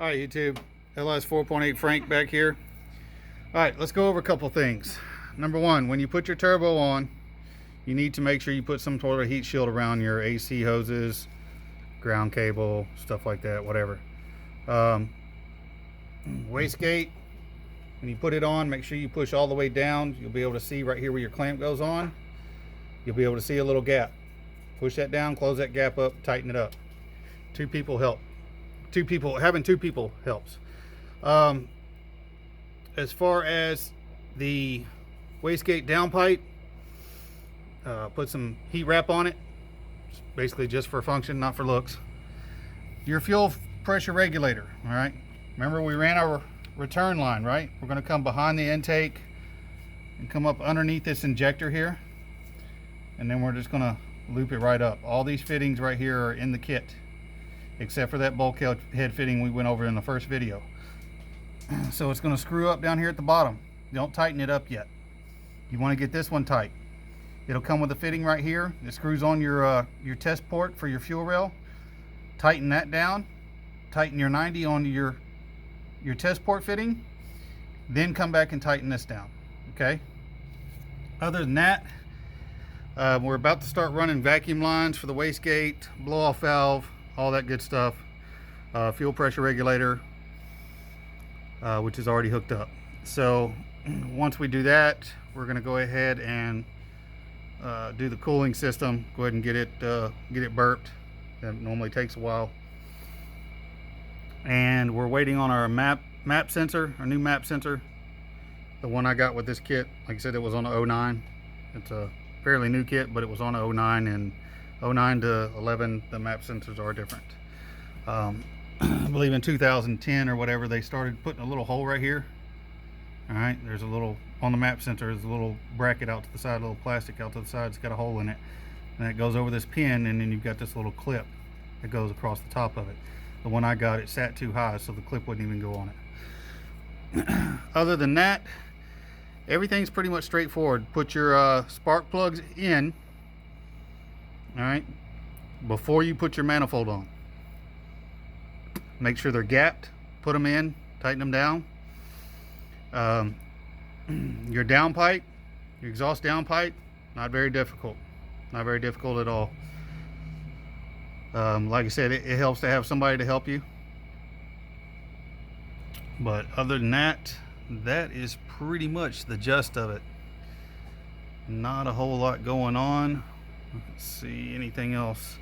All right, YouTube, LS 4.8 Frank back here. All right, let's go over a couple things. Number one, when you put your turbo on, you need to make sure you put some sort of heat shield around your AC hoses, ground cable, stuff like that, whatever. Wastegate, when you put it on, make sure you push all the way down. You'll be able to see right here where your clamp goes on. You'll be able to see a little gap. Push that down, close that gap up, tighten it up. Two people help. Having two people helps. As far as the wastegate downpipe, put some heat wrap on it. It's basically just for function, not for looks. Your fuel pressure regulator, all right? Remember we ran our return line, right? We're gonna come behind the intake and come up underneath this injector here. And then we're just gonna loop it right up. All these fittings right here are in the kit, except for that bulkhead fitting we went over in the first video. So it's going to screw up down here at the bottom. Don't tighten it up yet. You want to get this one tight. It'll come with a fitting right here. It screws on your test port for your fuel rail. Tighten that down. Tighten your 90 onto your test port fitting. Then come back and tighten this down. Okay. Other than that, we're about to start running vacuum lines for the wastegate, blow-off valve, all that good stuff. Fuel pressure regulator, which is already hooked up. So once we do that, we're going to go ahead and do the cooling system. Go ahead and get it burped. That normally takes a while. And we're waiting on our map sensor, our new map sensor. The one I got with this kit, like I said, it was on the 09. It's a fairly new kit, but it was on a 09, and 09 to 11 the map sensors are different. I believe in 2010 or whatever they started putting a little hole right here. All right, there's a little on the map sensor, there's a little bracket out to the side, a little plastic out to the side. It's got a hole in it, and it goes over this pin, and then you've got this little clip that goes across the top of it. The one I got, it sat too high, so the clip wouldn't even go on it. Other than that, everything's pretty much straightforward. Put your spark plugs in, all right, before you put your manifold on. Make sure they're gapped, put them in, tighten them down. Your downpipe, your exhaust downpipe, not very difficult. Not very difficult at all. Like I said, it helps to have somebody to help you. But other than that, that is pretty much the gist of it. Not a whole lot going on. Let's see, anything else?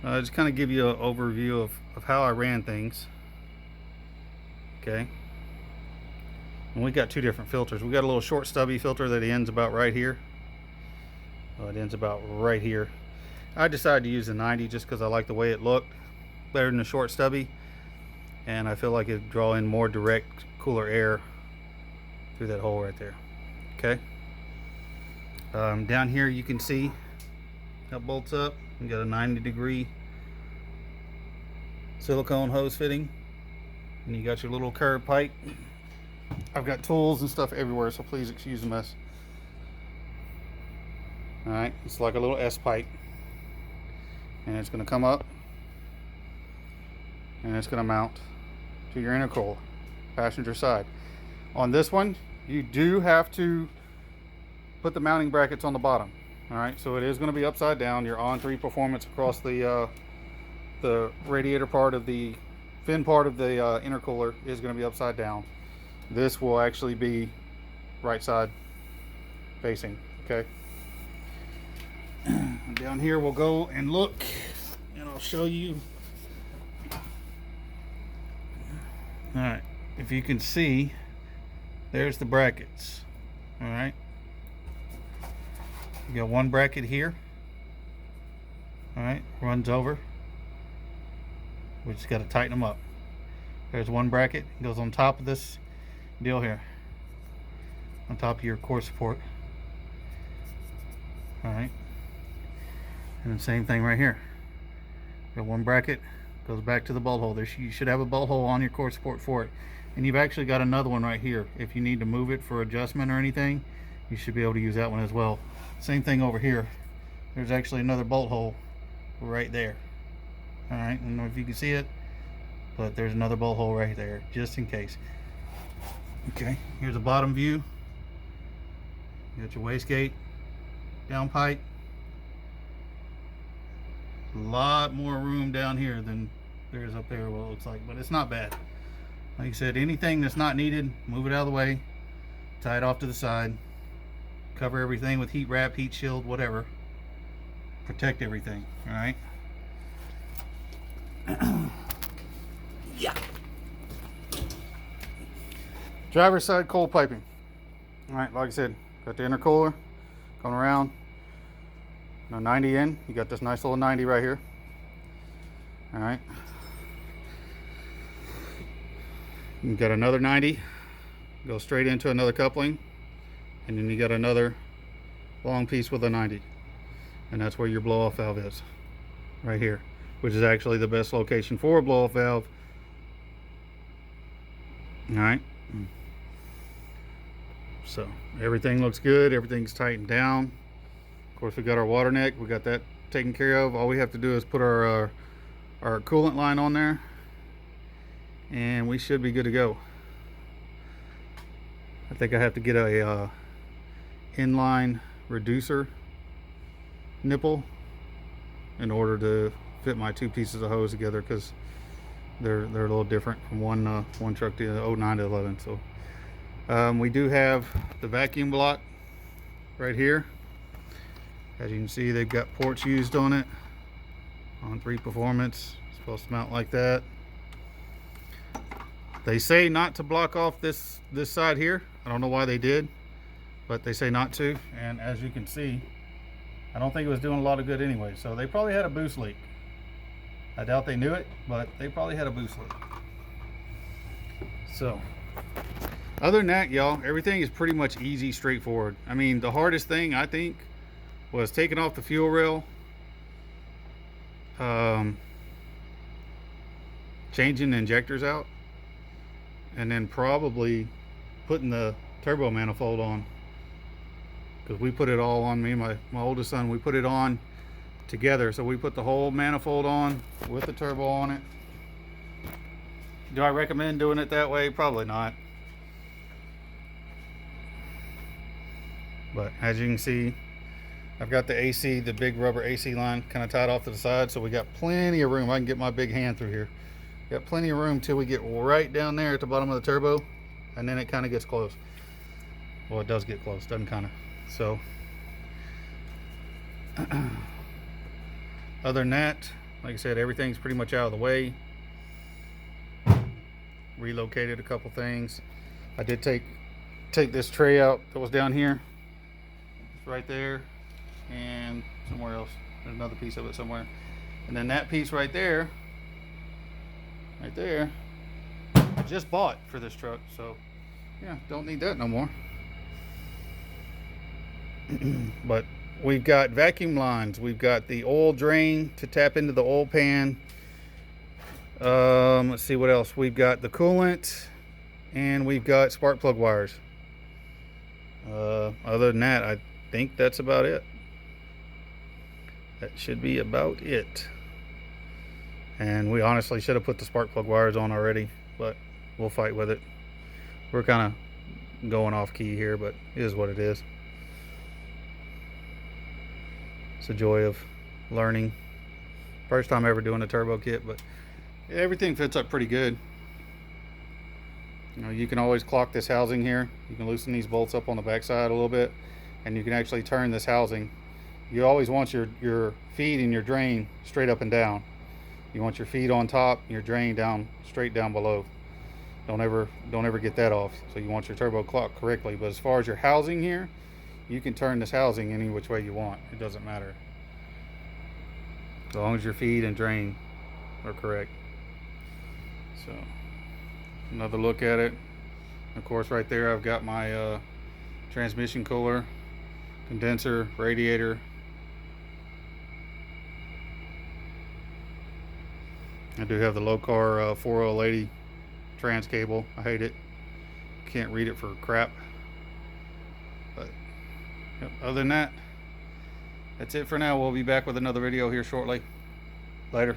Just kind of give you an overview of how I ran things. Okay. And we got two different filters. We got a little short stubby filter that ends about right here. It ends about right here. I decided to use the 90 just because I like the way it looked better than the short stubby, and I feel like it'd draw in more direct, cooler air through that hole right there. Okay. Down here you can see that bolts up. You got a 90-degree silicone hose fitting, and you got your little curved pipe. I've got tools and stuff everywhere, so please excuse the mess. All right, it's like a little S pipe, and it's going to come up, and it's going to mount to your intercooler, passenger side. On this one, you do have to put the mounting brackets on the bottom. All right, so it is going to be upside down. Your ON3 performance across the radiator part of the fin part of the intercooler is going to be upside down. This will actually be right side facing. Okay. Down here we'll go and look, and I'll show you. All right, if you can see, there's the brackets. All right. You got one bracket here. All right, runs over. We just got to tighten them up. There's one bracket, goes on top of this deal here, on top of your core support. All right, and the same thing right here. Got one bracket, goes back to the bolt hole. You should have a bolt hole on your core support for it, and you've actually got another one right here. If you need to move it for adjustment or anything, you should be able to use that one as well. Same thing over here. There's actually another bolt hole right there. All right, I don't know if you can see it. but there's another bolt hole right there just in case. Okay, here's a bottom view. You got your wastegate downpipe. A lot more room down here than there is up there, what it looks like, but it's not bad. Like I said, anything that's not needed, move it out of the way, tie it off to the side, cover everything with heat wrap, heat shield, whatever. Protect everything, all right? Yeah. Driver's side cold piping. All right, like I said, got the intercooler going around. Now 90 in, you got this nice little 90 right here. All right. You got another 90, go straight into another coupling, and then you got another long piece with a 90. And that's where your blow-off valve is, right here, which is actually the best location for a blow-off valve. All right. So everything looks good, everything's tightened down. Of course, we got our water neck, we got that taken care of. All we have to do is put our coolant line on there, and we should be good to go. I think I have to get a inline reducer nipple in order to fit my two pieces of hose together, because they're a little different from one truck to the 09 to 11. So we do have the vacuum block right here. As you can see, they've got ports used on it. ON3 Performance. It's supposed to mount like that. They say not to block off this side here. I don't know why they did, but they say not to. And as you can see, I don't think it was doing a lot of good anyway. So they probably had a boost leak. I doubt they knew it, but they probably had a boost leak. So other than that, y'all, everything is pretty much easy, straightforward. I mean, the hardest thing, I think, was taking off the fuel rail, changing the injectors out, and then probably putting the turbo manifold on, because we put it all on, me and my oldest son, we put it on together. So we put the whole manifold on with the turbo on it. Do I recommend doing it that way? Probably not. But as you can see, I've got the AC, the big rubber AC line kind of tied off to the side, so we got plenty of room. I can get my big hand through here. Got plenty of room till we get right down there at the bottom of the turbo, and then it kind of gets close. Well, it does get close, doesn't kind of. So other than that, like I said, everything's pretty much out of the way. Relocated a couple things. I did take this tray out that was down here. It's right there. And somewhere else, there's another piece of it somewhere, and then that piece right there, I just bought for this truck, so yeah, don't need that no more. But we've got vacuum lines, we've got the oil drain to tap into the oil pan. Let's see what else. We've got the coolant, and we've got spark plug wires. Other than that, I think that's about it. That should be about it. And we honestly should have put the spark plug wires on already, but we'll fight with it. We're kind of going off key here, but it is what it is. It's the joy of learning. First time ever doing a turbo kit, but everything fits up pretty good. You know, you can always clock this housing here. You can loosen these bolts up on the back side a little bit, and you can actually turn this housing. You always want your feed and your drain straight up and down. You want your feed on top, your drain down, straight down below. Don't ever get that off. So you want your turbo clocked correctly. But as far as your housing here, you can turn this housing any which way you want. It doesn't matter, as long as your feed and drain are correct. So another look at it. Of course, right there I've got my transmission cooler, condenser, radiator. I do have the Locar 4080 trans cable. I hate it. Can't read it for crap. But yep, other than that, that's it for now. We'll be back with another video here shortly. Later.